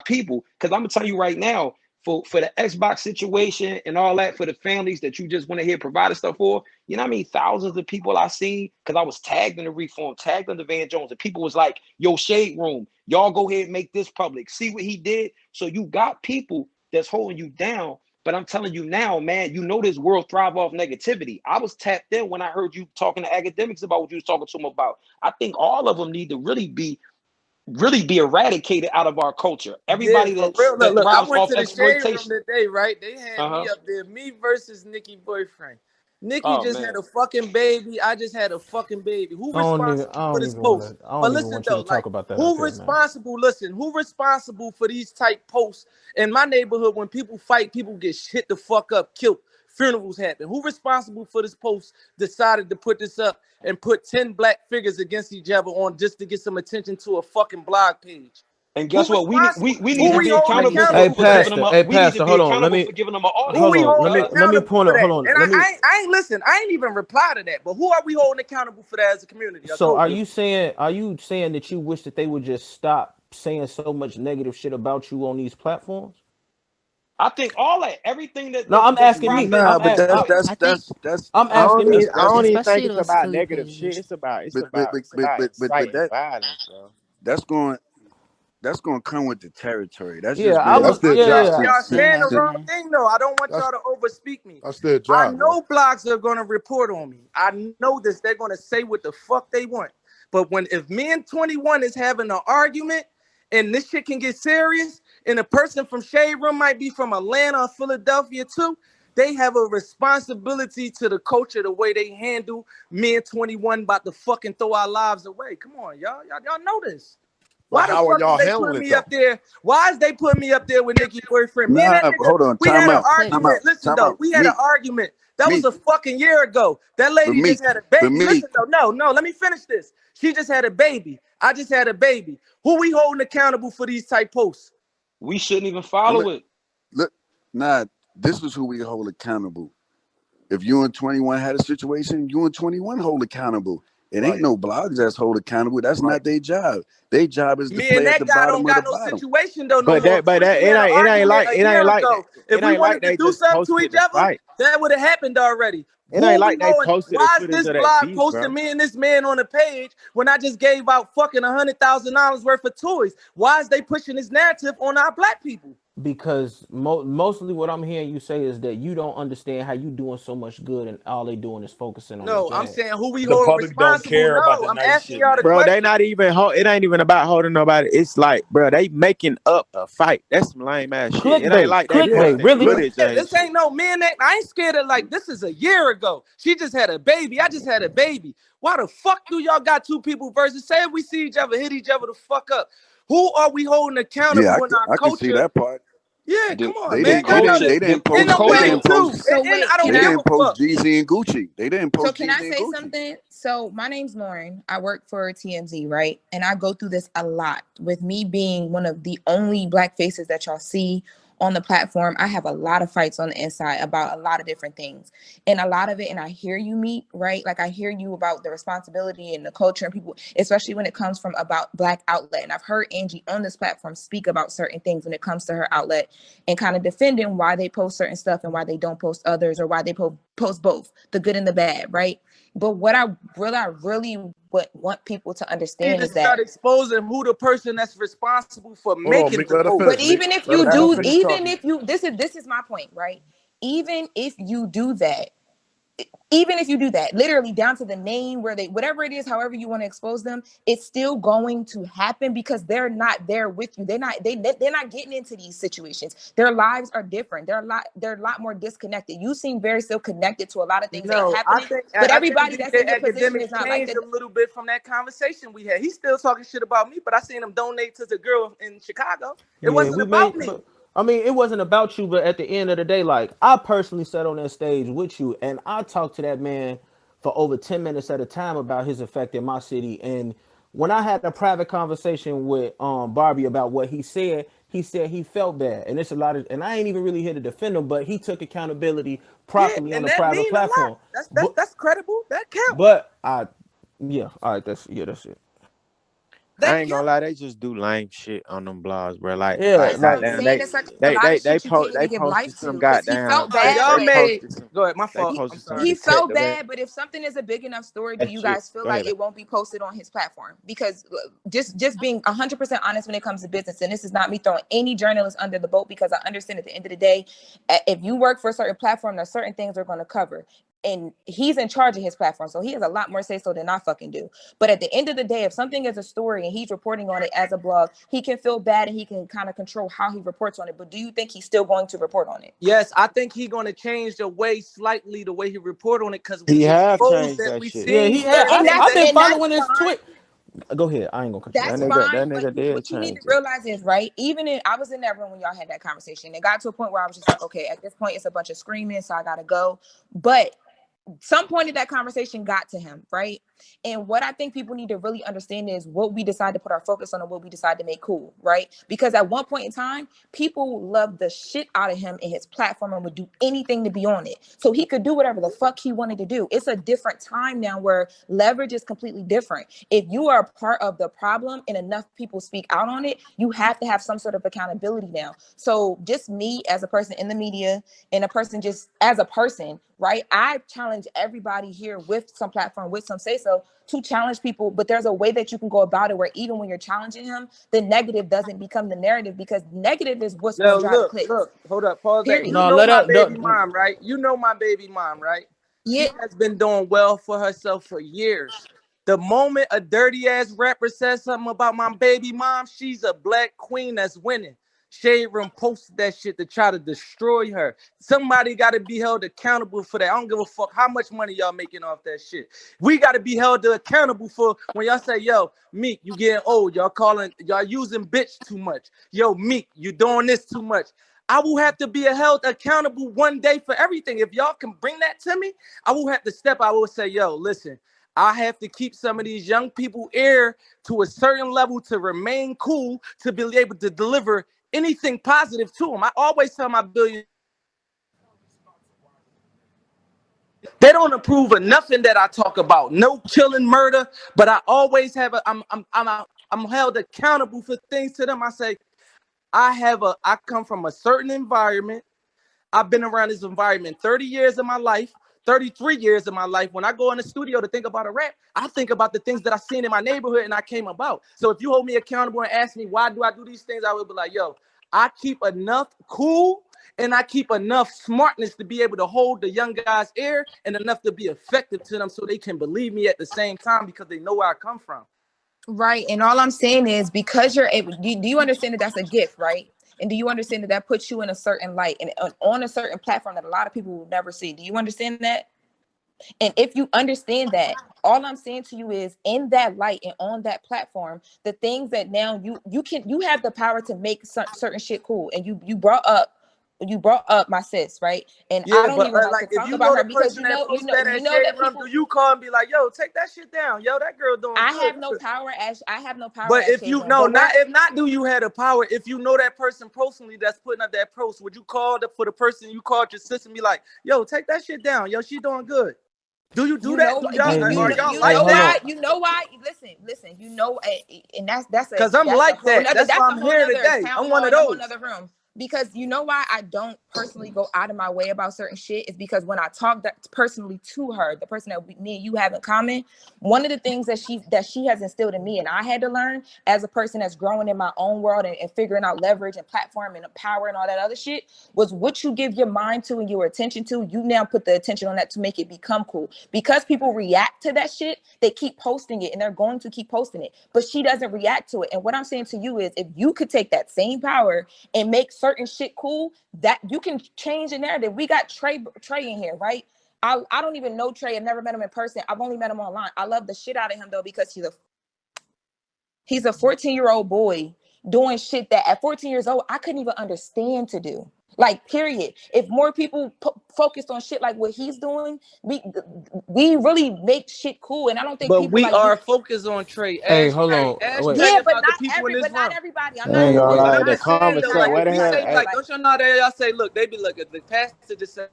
people, because I'm gonna tell you right now, for the Xbox situation and all that, for the families that you just want to hear provided stuff for, you know what I mean? Thousands of people I seen, because I was tagged in the reform, tagged under Van Jones, and people was like, yo, Shade Room, y'all go ahead and make this public. See what he did? So you got people that's holding you down. But I'm telling you now, man, you know this world thrive off negativity. I was tapped in when I heard you talking to academics about what you was talking to them about. I think all of them need to really be eradicated out of our culture. Yeah, Everybody for real. that Look, I thrives went off to the shade room exploitation. today, right? They had me Uh-huh. up there, me versus Nikki boyfriend. Nikki Oh just had man. a fucking baby. I just had a fucking baby. Who I don't even. responsible I for don't this even want post? to. I But don't even listen want you though, to talk like about that up who here, man. responsible? Listen, who responsible for these type posts in my neighborhood? When people fight, people get hit the fuck up, killed. Funerals happen. Who responsible for this post decided to put this up and put 10 black figures against each other on just to get some attention to a fucking blog page? And guess Who what? We need we, responsible? we need Who to we be holding accountable Hey, accountable for for that? giving them pastor. a Hey, we need to pastor. be Hold on. Let accountable me. for giving them an Who audience, we Hold on. holding cuz. Let me accountable point for up. Hold that? on. And Let me. I ain't listen. I ain't even reply to that. But who are we holding accountable for that as a community? A So, are culture? you saying? Are you saying that you wish that they would just stop saying so much negative shit about you on these platforms? I think all that, everything that No, I'm that's asking Meek. propped Nah, up. but Go ahead. I think I'm I don't asking even, Meek. I don't even think especially it's those about Philly negative shit. pages. But inciting that violence, bro. that's going that's going to come with the territory. That's Yeah, just I being That's was. their Yeah, job. yeah. Y'all since, saying Yeah, the since wrong yeah. thing though. I don't want That's y'all to overspeak me. that's their I job, bro. know blogs are gonna report on me. I know this. They're gonna say what the fuck they want. But when if me and 21 is having an argument and this shit can get serious, and a person from Shade Room might be from Atlanta or Philadelphia too, they have a responsibility to the culture the way they handle me and 21 about to fucking throw our lives away. Come on, y'all know this. But Why the how are fuck is y'all they handling putting it me up though? there? Why is they putting me up there with Nikki boyfriend? Me and nah, that nigga, hold on, we time had an out, For time argument. out, clicks. Listen time though, out. we had an Meek, argument. That was Meek, a fucking year ago. That but lady Meek, just had a but baby. Meek, Listen though, no, let me finish this. She just had a baby. I just had a baby. Who we holding accountable for these type posts? We shouldn't even I'm follow it. look, nah, this is who we hold accountable. If you and 21 had a situation, you and 21 hold accountable. It ain't Right, no blogs that's hold accountable. That's right. not their job. Their job is to Me and play at that the guy don't bottom of the got no bottom. situation though no But more. that, Me but and that, him had an argument a it ain't year like that. ago. If It we ain't like wanted to they do just something to posted each the other, fight. that would have happened already. It ain't Who like we they holding? posted the Why is footage this of that blog beef, posting bro. me and this man on the page when I just gave out fucking $100,000 worth of toys? Why is they pushing this narrative on our black people? Because mostly what I'm hearing you say is that you don't understand how you doing so much good and all they doing is focusing on the No, I'm bad. saying who we The holding public don't responsible. care about No, the I'm nice asking shit, y'all the man. Bro, they question. not even. It ain't even about holding nobody. It's like, bro, they making up a fight. That's some lame ass shit. It ain't Clickbait, like they Yeah, clickbait, posted really? footage of his this shit. ain't no man. I ain't scared of like this is a year ago. She just had a baby. I just had a baby. Why the fuck do y'all got two people versus say if we see each other, hit each other the fuck up? Who are we holding Yeah, accountable in our I can see culture? that part. Yeah, come The on, They the man. didn't they Y'all know didn't culture, this. they the, didn't the And post I'm they with it didn't culture. too. post So And wait, I can don't they I give didn't a post fuck. Jeezy and Gucci. They didn't so post can I Jeezy and say Gucci. something? So my name's Lauren. I work for TMZ, right? And I go through this a lot. With me being one of the only black faces that y'all see on the platform, I have a lot of fights on the inside about a lot of different things. And a lot of it, and I hear you, Meek, right? Like I hear you about the responsibility and the culture and people, especially when it comes from about black outlet. And I've heard Angie on this platform speak about certain things when it comes to her outlet and kind of defending why they post certain stuff and why they don't post others or why they post both, the good and the bad, right? But what I really would want people to Need understand to is that start exposing who the person that's responsible for Hold on, making Meek. the Let her post. but finish, Meek. even if Let her you Let her do, finish, Meek. finish even talking. if you this is my point, right? Even if you do that, even if you do that, literally down to the name where they, whatever it is, however you want to expose them, it's still going to happen because they're not there with you. They're not getting into these situations. Their lives are different. They're a lot more disconnected. You seem very still connected to a lot of things that's No, I happening, think but I think everybody that's DJ in your position is Academics not like changed that. a little bit from that conversation we had. He's still talking shit about me, but I seen him donate to the girl in Chicago. It Yeah, wasn't we about made, me. but I mean, it wasn't about you. But at the end of the day, like I personally sat on that stage with you, and I talked to that man for over 10 minutes at a time about his effect in my city. And when I had a private conversation with Barbie about what he said he felt bad, and it's a lot of, and I ain't even really here to defend him, but he took accountability Yeah, properly on and a that private mean a lot. platform. That's that's But that's credible. That count. but I, yeah, all right, that's it. I ain't gonna lie, they just do lame shit on them blogs, bro. Yeah, That's what I'm like goddamn, saying. It's like a lot of shit you can't they even give life posted some to. Because he goddamn, felt bad, Y'all they but made. posted some, Go ahead. My they fault. I'm posted some sorry. he felt detective ass bad, but if something is big enough story, do you shit. guys feel Go like ahead. it won't be posted on his platform? Because just being 100% honest when it comes to business, and this is not me throwing any journalist under the boat, because I understand at the end of the day, if you work for a certain platform, there's certain things they're going to cover. And he's in charge of his platform, so he has a lot more say so than I fucking do. But at the end of the day, if something is a story and he's reporting on it as a blog, he can feel bad and he can kind of control how he reports on it. But do you think he's still going to report on it? Yes, I think he's gonna change the way slightly the way he report on it because He the have exposed changed that that we shit. yeah, seen he had. And clearly that's I've been that and that's following his fine. tweet. Go ahead. I ain't gonna cut you off. That's fine, That but nigga did what you need to change it. realize is, right, even in, I was in that room when y'all had that conversation. It got to a point where I was just like, okay, at this point, it's a bunch of screaming, so I gotta go. But some point of that conversation got to him, right? And what I think people need to really understand is what we decide to put our focus on and what we decide to make cool, right? Because at one point in time, people loved the shit out of him and his platform and would do anything to be on it. So he could do whatever the fuck he wanted to do. It's a different time now where leverage is completely different. If you are a part of the problem and enough people speak out on it, you have to have some sort of accountability now. So just me as a person in the media and a person just as a person, right? I challenge everybody here with some platform, with some say so, to challenge people. But there's a way that you can go about it where even when you're challenging him, the negative doesn't become the narrative, because negative is what's going no, to drive the look, clicks. look, hold up, pause that. Period. You No, know let my up. baby mom, right? You know my baby mom, right? Yeah. She has been doing well for herself for years. The moment a dirty ass rapper says something about my baby mom, she's a black queen that's winning. Shade Room posted that shit to try to destroy her. Somebody got to be held accountable for that. I don't give a fuck how much money y'all making off that shit. We got to be held accountable for when y'all say, yo, Meek, you getting old. Y'all using bitch too much. Yo, Meek, you doing this too much. I will have to be held accountable one day for everything. If y'all can bring that to me, I will have to step. I will say, yo, listen, I have to keep some of these young people ear to a certain level to remain cool, to be able to deliver anything positive to them. I always tell my billion, they don't approve of nothing that I talk about. No killing, murder, but I always have a. I'm held accountable for things to them. I say I come from a certain environment. I've been around this environment 30 years of my life, 33 years of my life. When I go in the studio to think about a rap, I think about the things that I seen in my neighborhood and I came about. So if you hold me accountable and ask me why do I do these things, I would be like, yo, I keep enough cool and I keep enough smartness to be able to hold the young guy's ear and enough to be effective to them so they can believe me at the same time because they know where I come from. Right. And all I'm saying is, because you're able, do you understand that that's a gift, right? And do you understand that that puts you in a certain light and on a certain platform that a lot of people will never see? Do you understand that? And if you understand that, all I'm saying to you is, in that light and on that platform, the things that now you have the power to make certain shit cool. And you brought up my sis, right? And I Yeah, don't but even like to like if talk you about know her the because person that posts that you at know Shade that Room, do people. you call and be like, yo, take that shit down. Yo, that girl doing I good. have no power as I have no power But as if Shade you Room. no, But not what if not, do you have the power? If you know that person personally that's putting up that post, would you call for the person you called your sister and be like, yo, take that shit down. Yo, she doing good. Do you do you that? know Do y'all Hey, are me. y'all Hey, like know hold that? on. why listen, and Cause I'm that's a like whole that. nother That's why that's a I'm whole here nother today. town I'm one hall of and a whole those. nother room. Because you know why I don't personally go out of my way about certain shit is because when I talk that personally to her, the person that me and you have in common, one of the things that she has instilled in me and I had to learn as a person that's growing in my own world and figuring out leverage and platform and power and all that other shit, was what you give your mind to and your attention to, you now put the attention on that to make it become cool. Because people react to that shit, they keep posting it and they're going to keep posting it. But she doesn't react to it. And what I'm saying to you is, if you could take that same power and make certain shit cool, that you can change the narrative. We got Trey in here, right? I don't even know Trey. I've never met him in person. I've only met him online. I love the shit out of him though, because he's a 14-year-old boy doing shit that at 14 years old I couldn't even understand to do. Like, period. If more people focused on shit like what he's doing, we really make shit cool. And I don't think But people we like are you. focused on Trey. Hey, Ask hold Trey. on. Ask Wait. Trey Yeah, but about the people in this not room. everybody. I'm Hey, not I ain't gonna wait. But lie. I'm The just saying comments though, say like where if the we hell? say everybody. Hey, like, Like, don't y'all know that y'all say, look, they be like the pastor just said